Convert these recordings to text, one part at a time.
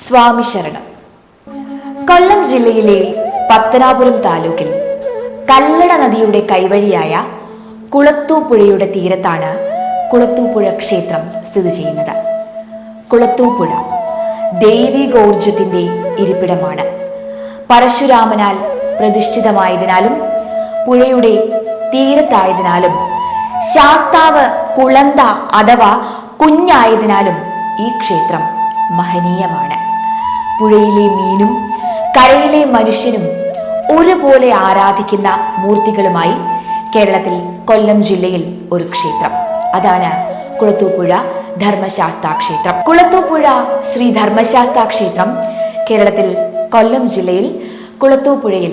സ്വാമി ശരണം. കൊല്ലം ജില്ലയിലെ പത്തനാപുരം താലൂക്കിൽ കല്ലട നദിയുടെ കൈവഴിയായ കുളത്തൂപ്പുഴയുടെ തീരത്താണ് കുളത്തൂപ്പുഴ ക്ഷേത്രം സ്ഥിതി ചെയ്യുന്നത്. കുളത്തൂപ്പുഴ ദൈവികോർജത്തിന്റെ ഇരിപ്പിടമാണ്. പരശുരാമനാൽ പ്രതിഷ്ഠിതമായതിനാലും പുഴയുടെ തീരത്തായതിനാലും ശാസ്താവ് കുളന്ത അഥവാ കുഞ്ഞായതിനാലും ഈ ക്ഷേത്രം മഹനീയമാണ്. പുഴയിലെ മീനും കരയിലെ മനുഷ്യനും ഒരുപോലെ ആരാധിക്കുന്ന മൂർത്തികളുമായി കേരളത്തിൽ കൊല്ലം ജില്ലയിൽ ഒരു ക്ഷേത്രം, അതാണ് കുളത്തൂപ്പുഴ ധർമ്മശാസ്താ ക്ഷേത്രം. കുളത്തൂപ്പുഴ ശ്രീ ധർമ്മശാസ്താ ക്ഷേത്രം കേരളത്തിൽ കൊല്ലം ജില്ലയിൽ കുളത്തൂപ്പുഴയിൽ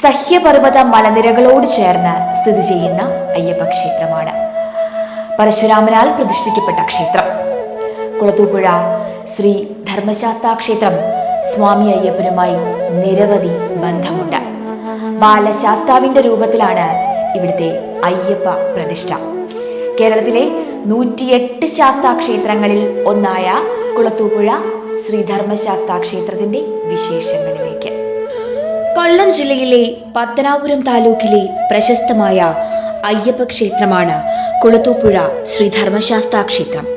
സഹ്യപർവ്വത മലനിരകളോട് ചേർന്ന് സ്ഥിതി ചെയ്യുന്ന അയ്യപ്പ ക്ഷേത്രമാണ്. പരശുരാമനാൽ പ്രതിഷ്ഠിക്കപ്പെട്ട ക്ഷേത്രം. കുളത്തൂപ്പുഴ ശ്രീ ധർമ്മശാസ്താ ക്ഷേത്രം സ്വാമി അയ്യപ്പനുമായി നിരവധി ബന്ധമുണ്ട്. ബാലശാസ്താവിന്റെ രൂപത്തിലാണ് ഇവിടുത്തെ അയ്യപ്പ പ്രതിഷ്ഠ. കേരളത്തിലെ 108 ശാസ്താ ക്ഷേത്രങ്ങളിൽ ഒന്നായ കുളത്തൂപ്പുഴ ശ്രീ ധർമ്മശാസ്താ ക്ഷേത്രത്തിന്റെ വിശേഷങ്ങളിലേക്ക്. കൊല്ലം ജില്ലയിലെ പത്തനാപുരം താലൂക്കിലെ പ്രശസ്തമായ അയ്യപ്പ ക്ഷേത്രമാണ് കുളത്തൂപ്പുഴ ശ്രീ ധർമ്മശാസ്താ ക്ഷേത്രം.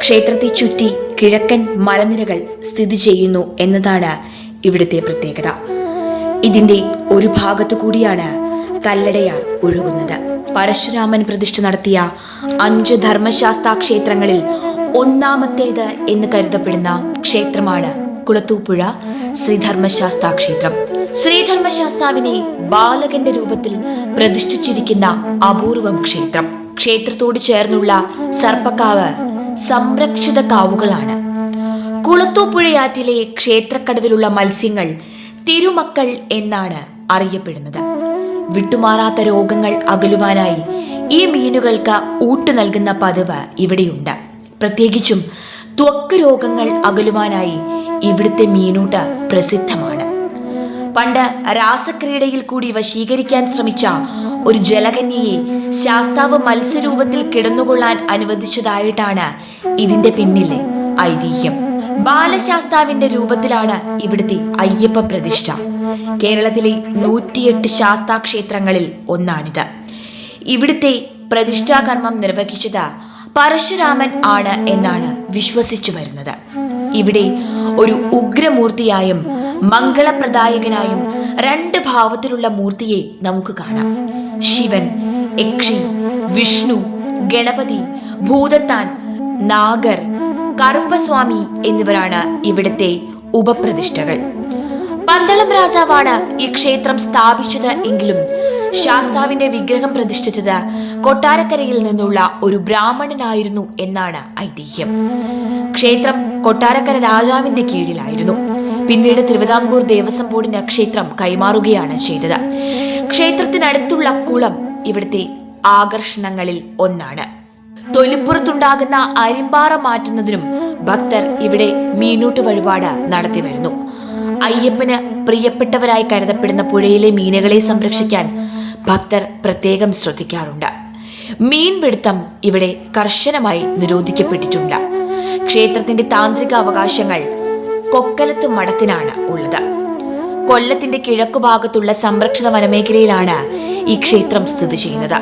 ക്ഷേത്രത്തെ ചുറ്റി കിഴക്കൻ മലനിരകൾ സ്ഥിതി ചെയ്യുന്നു എന്നതാണ് ഇവിടുത്തെ പ്രത്യേകത. ഇതിന്റെ ഒരു ഭാഗത്തു കൂടിയാണ് കല്ലടയാർ ഒഴുകുന്നത്. പരശുരാമൻ പ്രതിഷ്ഠ നടത്തിയ 5 ധർമ്മശാസ്താ ക്ഷേത്രങ്ങളിൽ ഒന്നാമത്തേത് എന്ന് കരുതപ്പെടുന്ന ക്ഷേത്രമാണ് കുളത്തൂപ്പുഴ ശ്രീധർമ്മശാസ്താ ക്ഷേത്രം. ശ്രീധർമ്മശാസ്താവിനെ ബാലകന്റെ രൂപത്തിൽ പ്രതിഷ്ഠിച്ചിരിക്കുന്ന അപൂർവം ക്ഷേത്രം. ക്ഷേത്രത്തോട് ചേർന്നുള്ള സർപ്പക്കാവ് സംരക്ഷിത കാവുകളാണ്. കുളത്തൂപ്പുഴയാറ്റിലെ ക്ഷേത്രക്കടവിലുള്ള മത്സ്യങ്ങൾ തിരുമക്കൾ എന്നാണ് അറിയപ്പെടുന്നത്. വിട്ടുമാറാത്ത രോഗങ്ങൾ അകലുവാനായി ഈ മീനുകൾക്ക് ഊട്ട് നൽകുന്ന പതിവ് ഇവിടെയുണ്ട്. പ്രത്യേകിച്ചും ത്വക്ക് രോഗങ്ങൾ അകലുവാനായി ഇവിടുത്തെ മീനൂട്ട് പ്രസിദ്ധമാണ്. പണ്ട് രാസക്രീഡയിൽ കൂടി വശീകരിക്കാൻ ശ്രമിച്ച ഒരു ജലകന്യയെ ശാസ്താവ് മത്സ്യരൂപത്തിൽ കിടന്നുകൊള്ളാൻ അനുവദിച്ചതായിട്ടാണ് ഇതിന്റെ പിന്നിലെ ഐതിഹ്യം. ബാലശാസ്താവിന്റെ രൂപത്തിലാണ് ഇവിടുത്തെ അയ്യപ്പ പ്രതിഷ്ഠ. കേരളത്തിലെ 108 ശാസ്താ ക്ഷേത്രങ്ങളിൽ ഒന്നാണിത്. ഇവിടുത്തെ പ്രതിഷ്ഠാകർമ്മം നിർവഹിച്ചത് പരശുരാമൻ ആണ് എന്നാണ് വിശ്വസിച്ചു വരുന്നത്. ഇവിടെ ഒരു ഉഗ്രമൂർത്തിയായും മംഗളപ്രദായകനായും 2 ഭാവത്തിലുള്ള മൂർത്തിയെ നമുക്ക് കാണാം. ശിവൻ, യക്ഷി, വിഷ്ണു, ഗണപതി, ഭൂതത്താൻ, നാഗർ, കറുപ്പസ്വാമി എന്നിവരാണ് ഇവിടുത്തെ ഉപപ്രതിഷ്ഠകൾ. പന്തളം രാജാവാണ് ഈ ക്ഷേത്രം സ്ഥാപിച്ചത് എങ്കിലും ശാസ്താവിന്റെ വിഗ്രഹം പ്രതിഷ്ഠിച്ചത് കൊട്ടാരക്കരയിൽ നിന്നുള്ള ഒരു ബ്രാഹ്മണനായിരുന്നു എന്നാണ് ഐതിഹ്യം. ക്ഷേത്രം കൊട്ടാരക്കര രാജാവിന്റെ കീഴിലായിരുന്നു. പിന്നീട് തിരുവിതാംകൂർ ദേവസ്വം ബോർഡിന് ക്ഷേത്രം കൈമാറുകയാണ് ചെയ്തത്. ക്ഷേത്രത്തിനടുത്തുള്ള കുളം ഇവിടുത്തെ ആകർഷണങ്ങളിൽ ഒന്നാണ്. തൊലിപ്പുറത്തുണ്ടാകുന്ന അരിമ്പാറ മാറ്റുന്നതിനും ഭക്തർ ഇവിടെ മീനൂട്ട് വഴിപാട് നടത്തി വരുന്നു. അയ്യപ്പന് പ്രിയപ്പെട്ടവരായി കരുതപ്പെടുന്ന പുഴയിലെ മീനുകളെ സംരക്ഷിക്കാൻ ഭക്തർ പ്രത്യേകം ശ്രദ്ധിക്കാറുണ്ട്. മീൻപിടുത്തം ഇവിടെ കർശനമായി നിരോധിക്കപ്പെട്ടിട്ടുണ്ട്. ക്ഷേത്രത്തിന്റെ താന്ത്രിക അവകാശങ്ങൾ കൊക്കലത്ത് മഠത്തിനാണ് ഉള്ളത്. കൊല്ലത്തിന്റെ കിഴക്കുഭാഗത്തുള്ള സംരക്ഷിത വനമേഖലയിലാണ് ഈ ക്ഷേത്രം സ്ഥിതി ചെയ്യുന്നത്.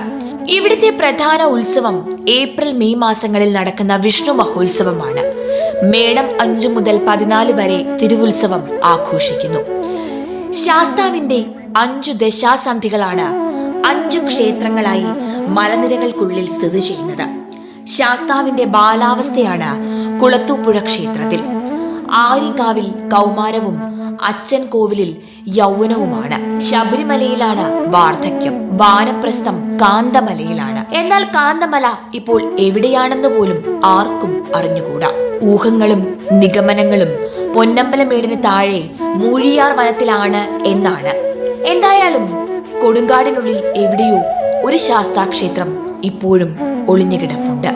ഇവിടുത്തെ പ്രധാന ഉത്സവം ഏപ്രിൽ മെയ് മാസങ്ങളിൽ നടക്കുന്ന വിഷ്ണു മഹോത്സവമാണ്. മേടം 5 മുതൽ 14 വരെ തിരുവുത്സവം ആഘോഷിക്കുന്നു. ശാസ്താവിന്റെ 5 ദശാസന്ധികളാണ് 5 ക്ഷേത്രങ്ങളായി മലനിരകൾക്കുള്ളിൽ സ്ഥിതി ചെയ്യുന്നത്. ശാസ്താവിന്റെ ബാലാവസ്ഥയാണ് കുളത്തൂപ്പുഴ ക്ഷേത്രത്തിൽ. ആര്യങ്കാവിൽ കൗമാരവും അച്ഛൻ കോവിലിൽ യൗവനവുമാണ്. ശബരിമലയിലാണ് വാർദ്ധക്യം. വാനപ്രസ്ഥം കാന്തമലയിലാണ്. എന്നാൽ കാന്തമല ഇപ്പോൾ എവിടെയാണെന്ന് പോലും ആർക്കും അറിഞ്ഞുകൂടാ. ഊഹങ്ങളും നിഗമനങ്ങളും പൊന്നമ്പലമേടിന് താഴെ മൂഴിയാർ വനത്തിലാണ് എന്നാണ്. എന്തായാലും കൊടുങ്കാടിനുള്ളിൽ എവിടെയോ ഒരു ശാസ്താക്ഷേത്രം ഇപ്പോഴും ഒളിഞ്ഞുകിടപ്പുണ്ട്.